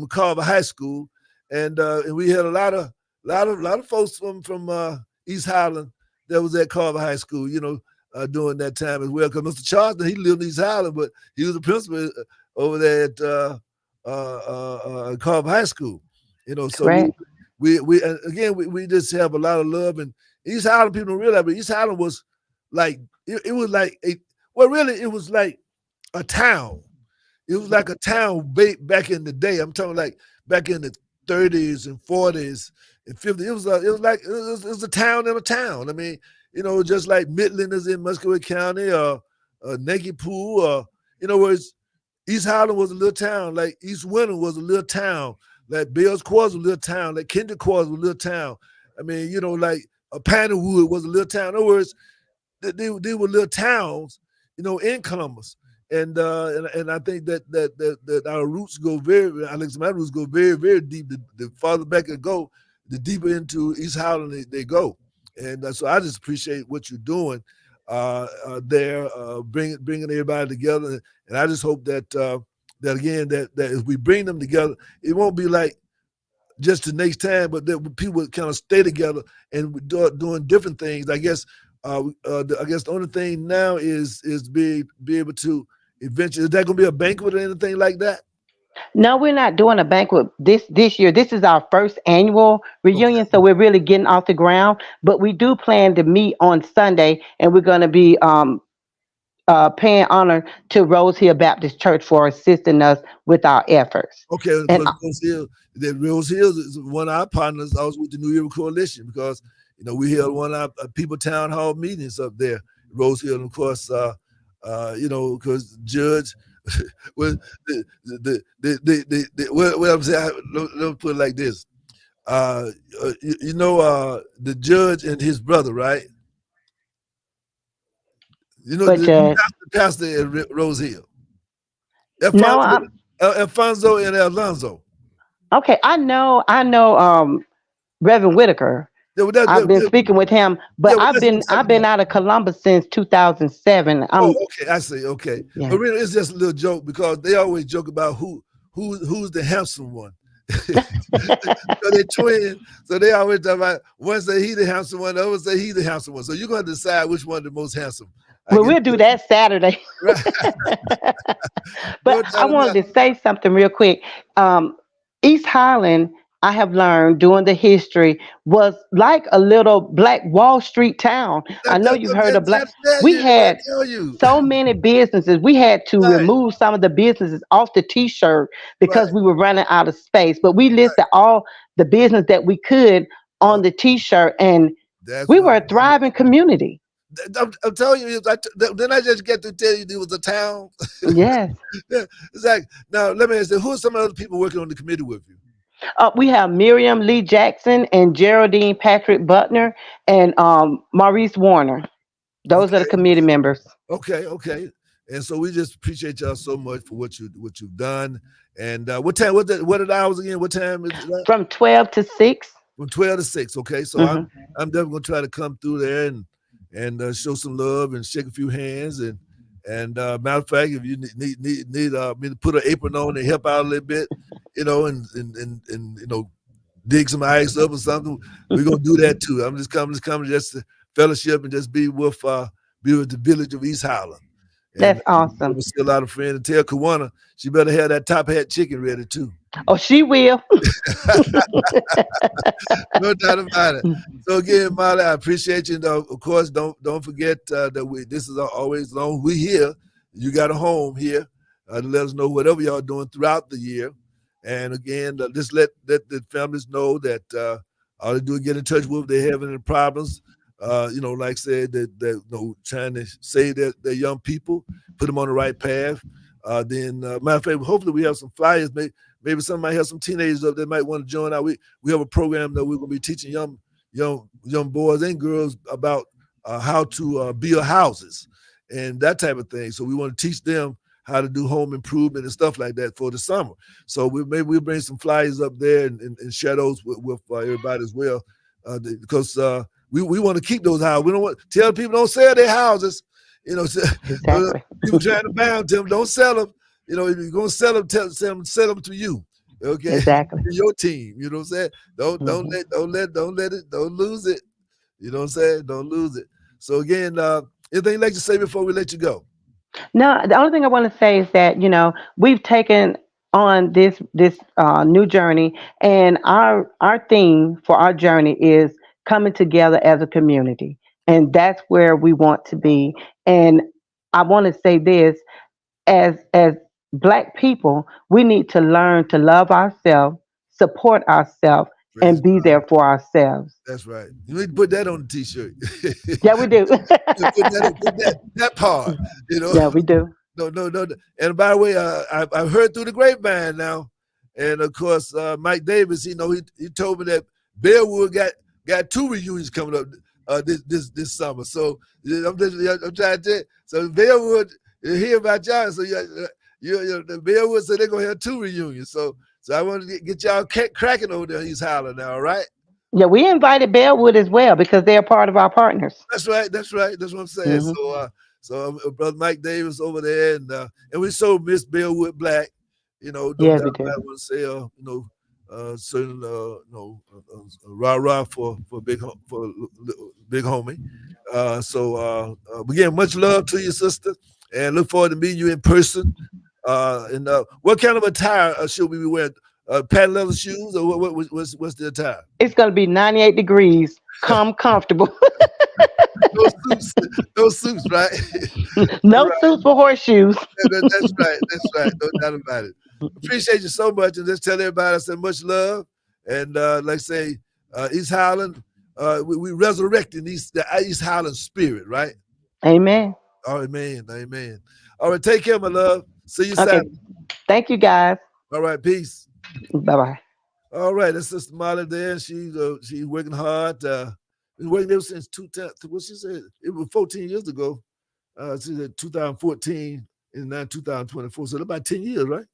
Carver High School, and we had a lot of folks from East Highland that was at Carver High School, during that time as well. Because Mr. Charleston, he lived in East Highland, but he was a principal over there at Carver High School. So Right. we just have a lot of love, and East Highland people don't realize, but East Highland was like it was like it was like a town. It was like a town back in the day. I'm talking like back in the 30s and 40s and 50s. It was a town in a town. I mean, just like Midland is in Muscatine County, or Naked Pool, or whereas East Highland was a little town, like East Winter was a little town, like Bells Quarters was a little town, like Kinder Quarters was a little town. I mean, like Pannerwood was a little town. In other words, they were little towns, in Columbus. And I think that our roots go my roots go very, very deep. The farther back it go, the deeper into East Highland they go. And so I just appreciate what you're doing there, bringing everybody together. And I just hope that that as we bring them together, it won't be like just the next time, but that people kind of stay together and doing different things. I guess I guess the only thing now is be able to eventually. Is that going to be a banquet or anything like that? No, we're not doing a banquet this year. This is our first annual reunion, Okay. so we're really getting off the ground. But we do plan to meet on Sunday, and we're going to be paying honor to Rose Hill Baptist Church for assisting us with our efforts. Okay, And because Rose Hills is one of our partners. I was with the New Year Coalition because we held one of our people town hall meetings up there, Rose Hill, and of course, because Judge was what I'm saying. Let me put it like this: the judge and his brother, right? But The pastor at Rose Hill, no, Alfonso and Alonzo. okay. I know. Reverend Whitaker. I've been speaking with him, but I've been out of Columbus since 2007. Okay, I see. Okay, Yeah. but really, it's just a little joke because they always joke about who's the handsome one. So they're twins, so they always talk about one say he the handsome one, the other say he the handsome one. So you're gonna decide which one the most handsome. Well, we'll do that Saturday. But I wanted to say something real quick. East Highland, I have learned during the history, was like a little Black Wall Street town. I know you've heard of Black. We had so many businesses. We had to remove some of the businesses off the T-shirt because we were running out of space. But we listed all the business that we could on the T-shirt, and we were a thriving community. I'm telling you, didn't I just get to tell you it was a town? Yes. It's like, now let me ask you, who are some other people working on the committee with you? We have Miriam Lee Jackson and Geraldine Patrick Butner and Maurice Warner. Those are the committee members. Okay. And so we just appreciate y'all so much for what you've done. And what time? What are the hours again? What time is that? From 12 to 6. From 12 to 6. Okay, so I'm definitely gonna try to come through there and show some love and shake a few hands and matter of fact, if you need me to put an apron on and help out a little bit, and dig some ice up or something, we're gonna do that too. I'm just coming just to fellowship and just be with the village of East Highland. That's awesome. We'll see a lot of friends and tell Kawana she better have that top hat chicken ready too. Oh, she will. No doubt about it. So again, Molly, I appreciate you. Of course, don't forget that this is always long. We here. You got a home here to let us know whatever y'all doing throughout the year. And again, just let the families know that all they do is get in touch with if they're having any problems. Like I said, that trying to save their young people, put them on the right path. Then matter of fact, hopefully we have some flyers. Maybe somebody has some teenagers up that might want to join out. We have a program that we're gonna be teaching young boys and girls about how to build houses and that type of thing. So we want to teach them how to do home improvement and stuff like that for the summer. So maybe we'll bring some flyers up there and share those with everybody as well, because we want to keep those houses. We don't want to tell people don't sell their houses. Exactly. People trying to bound them, don't sell them. If you're gonna sell them, sell them to you. Okay. Exactly. To your team. You know what I'm saying? Don't lose it. You know what I'm saying? Don't lose it. So again, anything you'd like to say before we let you go? No, the only thing I want to say is that we've taken on this new journey, and our theme for our journey is coming together as a community, and that's where we want to be. And I want to say this: as Black people, we need to learn to love ourselves, support ourselves, and be there for ourselves. That's right. You need to put that on the T-shirt. Yeah, we do. put that part. Yeah, we do. No. And by the way, I've heard through the grapevine now, and of course, Mike Davis. He told me that Bearwood got 2 reunions coming up this summer. So I'm trying to tell you. So Bearwood hear about y'all. So the Bearwood said they're gonna have 2 reunions. So I want to get y'all cracking over there in East Highland now. All right. Yeah, we invited Bearwood as well because they're part of our partners. That's right. That's what I'm saying. Mm-hmm. So Brother Mike Davis over there, and we so miss Bearwood Black. Yeah, we do. I want to say, certain rah for big homie. So again, much love to you, sister, and look forward to meeting you in person. And what kind of attire should we be wearing? Patent leather shoes, or what's the attire? It's gonna be 98 degrees. Come comfortable. No suits, right? No right. suits for horseshoes. That's right. No doubt about it. Appreciate you so much, and just tell everybody I said much love. And like I say, East Highland, we resurrecting the East Highland spirit, right? Amen. All right, amen. All right, take care, my love. See you Saturday. Thank you, guys. All right, peace. Bye-bye. All right, that's Sister Molly there. She's working hard. Been working there since what she said, it was 14 years ago. She said 2014 and now 2024. So about 10 years, right?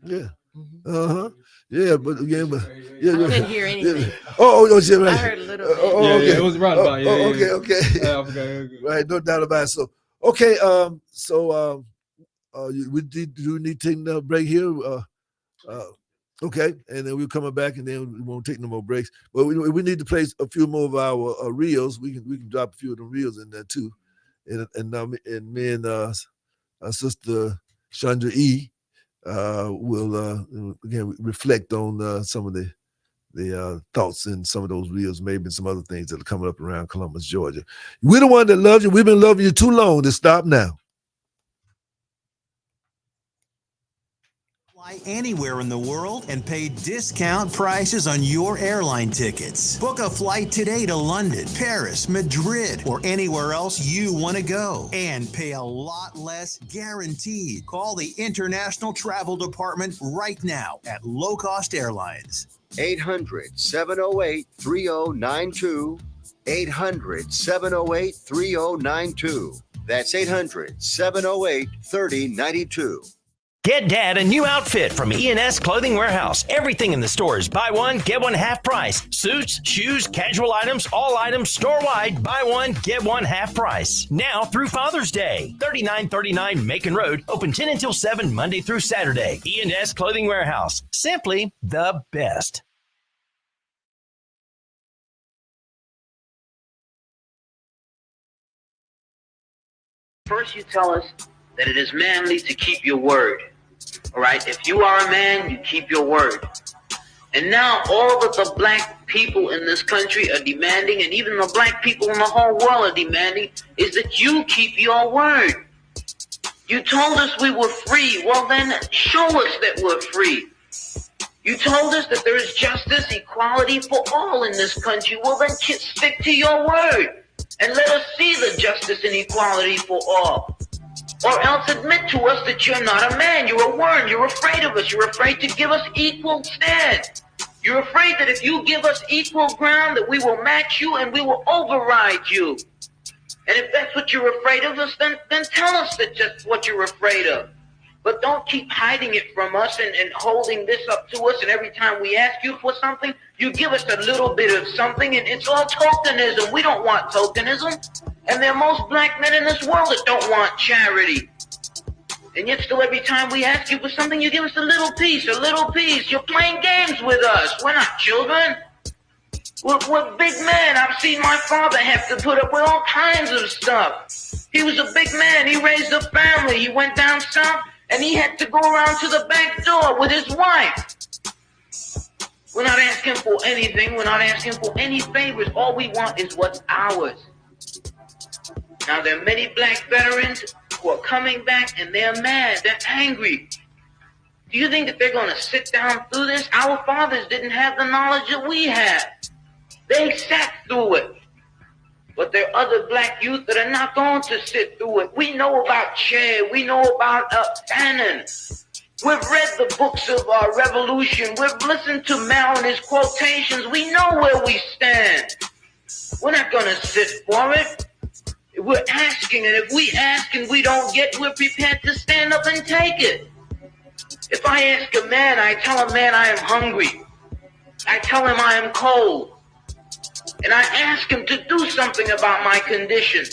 Yeah. Yeah, but again, yeah. I couldn't hear anything. Oh, shit, right. I heard a little bit. Okay. It was right about Okay. Right, no doubt about it. So, okay, we need to take another break here. Okay, and then we're coming back, and then we won't take no more breaks. But we need to play a few more of our reels. We can drop a few of the reels in there too, and me and our sister Chandra E. Will again reflect on some of the thoughts in some of those reels, maybe some other things that are coming up around Columbus, Georgia. We're the one that loves you. We've been loving you too long to stop now. Fly anywhere in the world and pay discount prices on your airline tickets. Book a flight today to London, Paris, Madrid, or anywhere else you want to go and pay a lot less guaranteed. Call the International Travel Department right now at Low Cost Airlines. 800-708-3092. 800-708-3092. That's 800-708-3092. Get Dad a new outfit from E&S Clothing Warehouse. Everything in the store is buy one, get one half price. Suits, shoes, casual items, all items store-wide. Buy one, get one half price. Now through Father's Day. 3939 Macon Road. Open 10 until 7 Monday through Saturday. E&S Clothing Warehouse. Simply the best. First, you tell us that it is manly to keep your word. All right, if you are a man, you keep your word. And now all that the black people in this country are demanding, and even the black people in the whole world are demanding, is that you keep your word. You told us we were free. Well, then show us that we're free. You told us that there is justice, equality for all in this country. Well, then stick to your word and let us see the justice and equality for all. Or else admit to us that you're not a man, you're a worm, you're afraid of us, you're afraid to give us equal stand. You're afraid that if you give us equal ground, that we will match you and we will override you. And if that's what you're afraid of us, then tell us that just what you're afraid of. But don't keep hiding it from us and holding this up to us, and every time we ask you for something, you give us a little bit of something, and it's all tokenism. We don't want tokenism. And there are most black men in this world that don't want charity. And yet still every time we ask you for something, you give us a little piece, a little piece. You're playing games with us. We're not children. We're big men. I've seen my father have to put up with all kinds of stuff. He was a big man. He raised a family. He went down south, and he had to go around to the back door with his wife. We're not asking for anything. We're not asking for any favors. All we want is what's ours. Now, there are many black veterans who are coming back, and they're mad. They're angry. Do you think that they're going to sit down through this? Our fathers didn't have the knowledge that we have. They sat through it. But there are other black youth that are not going to sit through it. We know about Che. We know about Fanon. We've read the books of our revolution. We've listened to Mao and his quotations. We know where we stand. We're not going to sit for it. We're asking, and if we ask and we don't get, we're prepared to stand up and take it. If I ask a man, I tell a man I am hungry. I tell him I am cold. And I ask him to do something about my condition.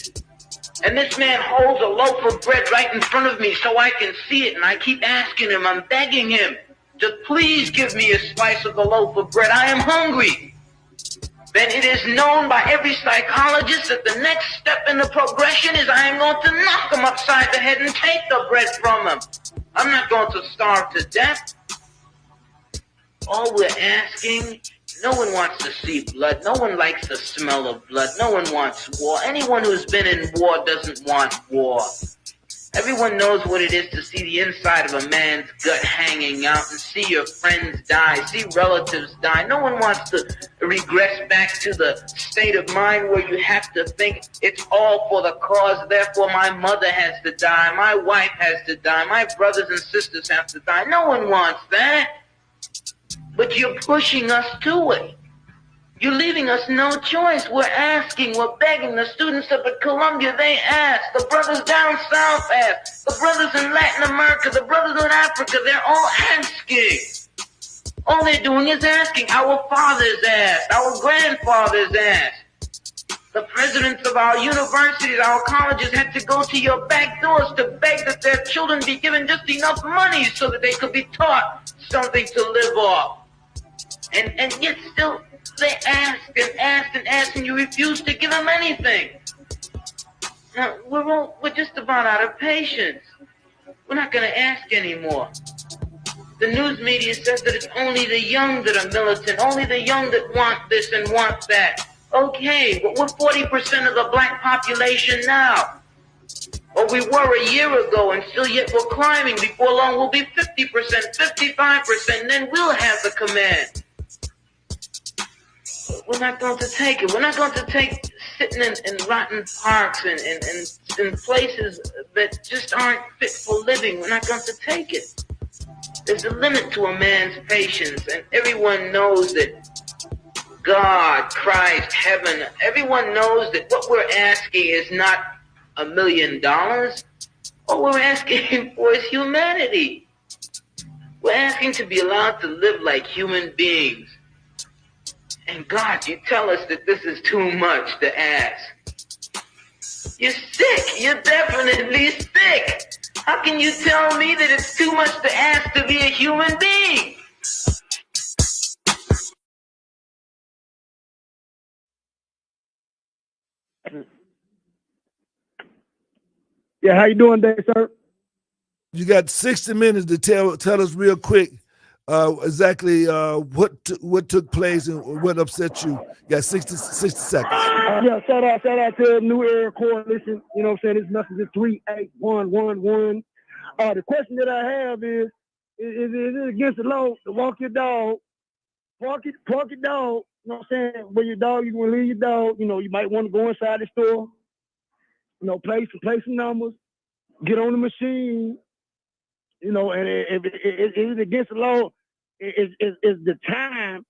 And this man holds a loaf of bread right in front of me so I can see it. And I keep asking him, I'm begging him to please give me a slice of the loaf of bread. I am hungry. Then it is known by every psychologist that the next step in the progression is I am going to knock them upside the head and take the bread from them. I'm not going to starve to death. All we're asking, no one wants to see blood. No one likes the smell of blood. No one wants war. Anyone who's been in war doesn't want war. Everyone knows what it is to see the inside of a man's gut hanging out and see your friends die, see relatives die. No one wants to regress back to the state of mind where you have to think it's all for the cause, therefore my mother has to die, my wife has to die, my brothers and sisters have to die. No one wants that. But you're pushing us to it. You're leaving us no choice. We're asking, we're begging. The students up at Columbia, they ask. The brothers down south ask. The brothers in Latin America, the brothers in Africa, they're all asking. All they're doing is asking. Our fathers asked. Our grandfathers asked. The presidents of our universities, our colleges had to go to your back doors to beg that their children be given just enough money so that they could be taught something to live off. And yet still they ask and ask and ask, and you refuse to give them anything. Now, we're just about out of patience. We're not going to ask anymore. The news media says that it's only the young that are militant, only the young that want this and want that. Okay, but we're 40% of the black population now. Or we were a year ago, and still yet we're climbing. Before long, we'll be 50%, 55%, and then we'll have the command. We're not going to take it. We're not going to take sitting in rotten parks and in places that just aren't fit for living. We're not going to take it. There's a limit to a man's patience, and everyone knows that God, Christ, heaven, everyone knows that what we're asking is not $1 million. All we're asking for is humanity. We're asking to be allowed to live like human beings. And God, you tell us that this is too much to ask. You're sick. You're definitely sick. How can you tell me that it's too much to ask to be a human being? Yeah, how you doing today, sir? You got 60 minutes to tell us real quick exactly what took place and what upset you. You got 60 seconds. Yeah, shout out to New Era Coalition. You know what I'm saying? This message is 38111. The question that I have is it against the law to walk your dog? Park your dog. You know what I'm saying? Where your dog, you want to leave your dog. You know, you might want to go inside the store. You know, play some numbers. Get on the machine. You know, and if it is against the law, is the time.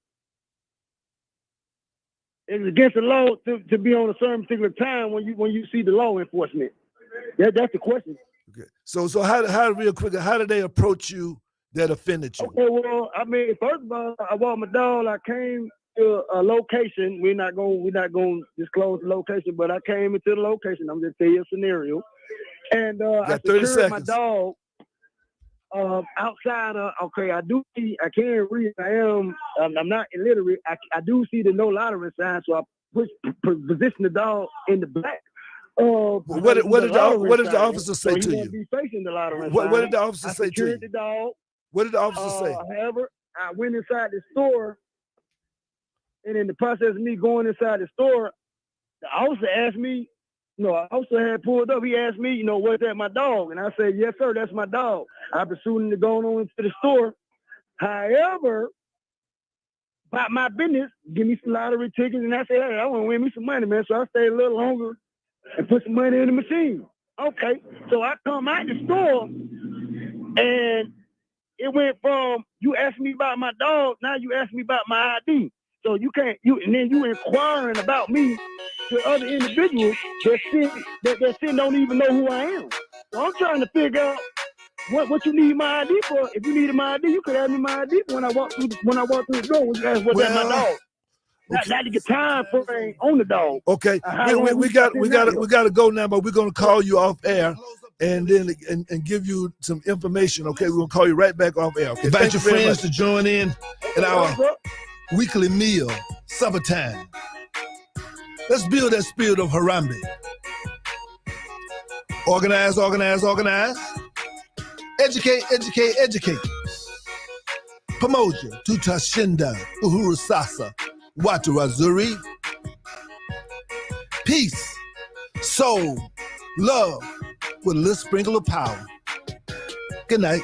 It's against the law to be on a certain particular time when you see the law enforcement. That's the question. Okay. So how real quick, how did they approach you that offended you? Okay, well, I mean, first of all, I walked my dog. I came to a location. We're not going to disclose the location, but I came into the location. I'm just telling you a scenario. And I secured my dog outside of, okay, I can't read. I'm not illiterate. I do see the no lottery sign, so I position the dog in the back. What did the officer say to you? Be facing the lottery sign. What did the officer say to you? The dog. What did the officer say? However, I went inside the store, and in the process of me going inside the store, the officer asked me, I also had pulled up. He asked me, was that my dog? And I said, yes, sir, that's my dog. I pursued him to go on into the store. However, about my business, give me some lottery tickets. And I said, hey, I want to win me some money, man. So I stayed a little longer and put some money in the machine. Okay. So I come out the store, and it went from you asked me about my dog, now you ask me about my ID. So and then you inquiring about me to other individuals that don't even know who I am. So I'm trying to figure out what you need my ID for. If you needed my ID, you could have me my ID when I walk through the door. When you ask what's that my dog. Okay. Not to get time frame on the dog. Okay, we got to go now, but we're gonna call you off air, and then and give you some information. Okay, we're gonna call you right back off air. Okay, invite your friends to join in at our weekly meal, supper time. Let's build that spirit of Harambe. Organize, organize, organize. Educate, educate, educate. Pamoja, Tutashinda, Uhuru Sasa, Watu Wazuri. Peace, soul, love, with a little sprinkle of power. Good night.